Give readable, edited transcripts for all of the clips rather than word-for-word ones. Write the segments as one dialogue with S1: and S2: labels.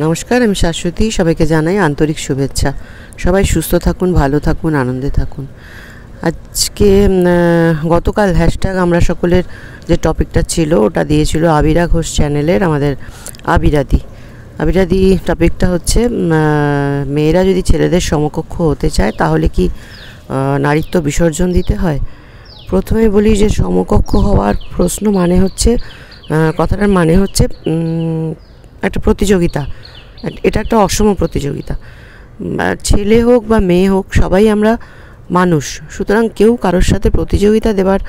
S1: নমস্কার, আমি শাশ্বতী। সবাইকে জানাই আন্তরিক শুভেচ্ছা। সবাই সুস্থ থাকুন, ভালো থাকুন, আনন্দে থাকুন। আজকে গতকাল হ্যাশট্যাগ আমরা সকলের যে টপিকটা ছিল ওটা দিয়েছিল আবিরা ঘোষ চ্যানেলের আমাদের আবিরাদি টপিকটা হচ্ছে মেয়েরা যদি ছেলেদের সমকক্ষ হতে চায় তাহলে কি নারীত্ব বিসর্জন দিতে হয়। প্রথমে বলি যে সমকক্ষ হওয়ার প্রশ্ন মানে হচ্ছে কথাটার মানে হচ্ছে একটা প্রতিযোগিতা। এটা একটা অসম প্রতিযোগিতা। ছেলে হোক বা মেয়ে হোক, সবাই আমরা মানুষ। সুতরাং কেউ কারোর সাথে প্রতিযোগিতা দেবার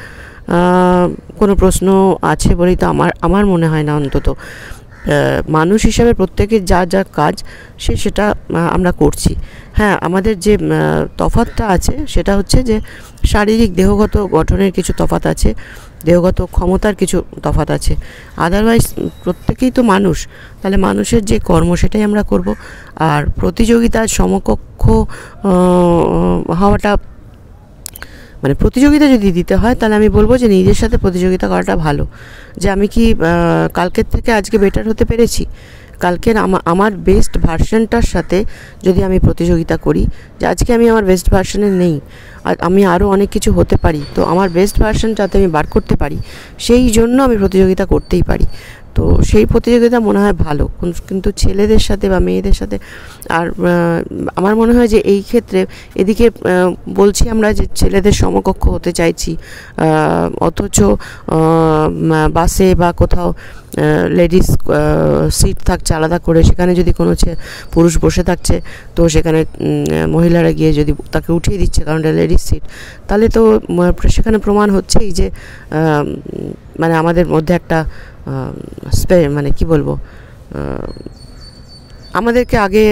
S1: কোনো প্রশ্ন আছে বলেই তো আমার মনে হয় না। অন্তত মানুষ হিসাবে প্রত্যেকের যা যা কাজ সেটা আমরা করছি। হ্যাঁ, আমাদের যে তফাৎটা আছে সেটা হচ্ছে যে শারীরিক দেহগত গঠনের কিছু তফাৎ আছে, দেহগত ক্ষমতার কিছু তফাৎ আছে। আদারওয়াইজ প্রত্যেকেই তো মানুষ। তাহলে মানুষের যে কর্ম সেটাই আমরা করব। আর প্রতিযোগিতার সমকক্ষ হওয়াটা মানে প্রতিযোগিতা যদি দিতে হয় তাহলে আমি বলবো যে নিজের সাথে প্রতিযোগিতা করাটা ভালো। যে আমি কি কালকের থেকে আজকে বেটার হতে পেরেছি, কালকের আমার বেস্ট ভার্সনটার সাথে যদি আমি প্রতিযোগিতা করি যে আজকে আমি আমার বেস্ট ভার্সনে নেই, আর আমি আরও অনেক কিছু হতে পারি, তো আমার বেস্ট ভার্সন যাতে আমি বার করতে পারি সেই জন্য আমি প্রতিযোগিতা করতেই পারি। তো সেই প্রতিযোগিতা মনে হয় ভালো। কিন্তু ছেলেদের সাথে বা মেয়েদের সাথে আর আমার মনে হয় যে এই ক্ষেত্রে এদিকে বলছি আমরা যে ছেলেদের সমকক্ষ হতে চাইছি, অথচ বাসে বা কোথাও লেডিস সিট থাকছে আলাদা করে, সেখানে যদি কোনো পুরুষ বসে থাকছে তো সেখানে মহিলারা গিয়ে যদি তাকে উঠিয়ে দিচ্ছে কারণ এটা লেডিস সিট, তাহলে তো সেখানে প্রমাণ হচ্ছেই যে মানে আমাদের মধ্যে একটা মানে কি বলবো, আমাদেরকে আগে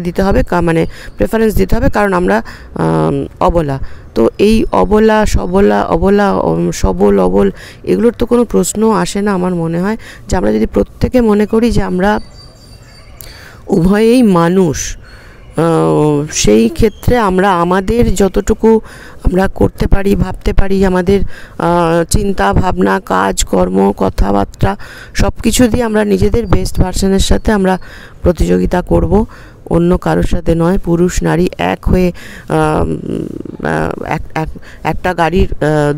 S1: দিতে হবে, মানে প্রেফারেন্স দিতে হবে, কারণ আমরা অবলা। তো এই অবলা সবল অবল এগুলোর তো কোনো প্রশ্ন আসে না। আমার মনে হয় যে আমরা যদি প্রত্যেকে মনে করি যে আমরা উভয়েই মানুষ, সেই ক্ষেত্রে আমরা আমাদের যতটুকু আমরা করতে পারি, ভাবতে পারি, আমাদের চিন্তা ভাবনা, কাজ কর্ম, কথাবার্তা সব কিছু দিয়ে আমরা নিজেদের বেস্ট ভার্সনের সাথে আমরা প্রতিযোগিতা করব, অন্য কারোর সাথে নয়। পুরুষ নারী এক হয়ে একটা গাড়ির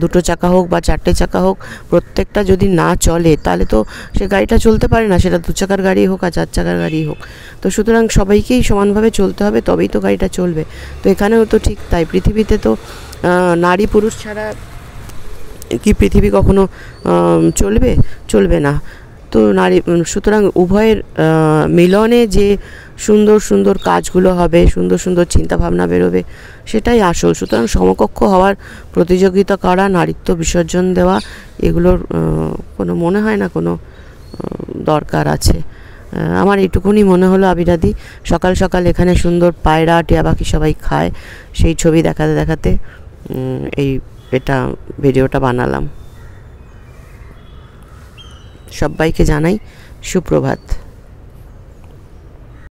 S1: দুটো চাকা হোক বা চারটে চাকা হোক, প্রত্যেকটা যদি না চলে তাহলে তো সে গাড়িটা চলতে পারে না, সেটা দু চাকার গাড়ি হোক আর চার চাকার গাড়ি হোক। তো সুতরাং সবাইকেই সমানভাবে চলতে হবে, তবেই তো গাড়িটা চলবে। তো এখানেও তো ঠিক তাই। পৃথিবীতে তো নারী পুরুষ ছাড়া কি পৃথিবী কখনো চলবে না। তো সুতরাং উভয়ের মিলনে যে সুন্দর সুন্দর কাজগুলো হবে, সুন্দর সুন্দর চিন্তাভাবনা বেরোবে, সেটাই আসল। সুতরাং সমকক্ষ হওয়ার প্রতিযোগিতা করা, নারীত্ব বিসর্জন দেওয়া, এগুলোর কোনো মনে হয় না কোনো দরকার আছে। আমার এইটুকুনি মনে হলো। আবিরাদি সকাল সকাল এখানে সুন্দর পায়রা টিয়া পাখি সবাই খায়, সেই ছবি দেখাতে দেখাতে এটা ভিডিওটা বানালাম। সবাইকে জানাই সুপ্রভাত।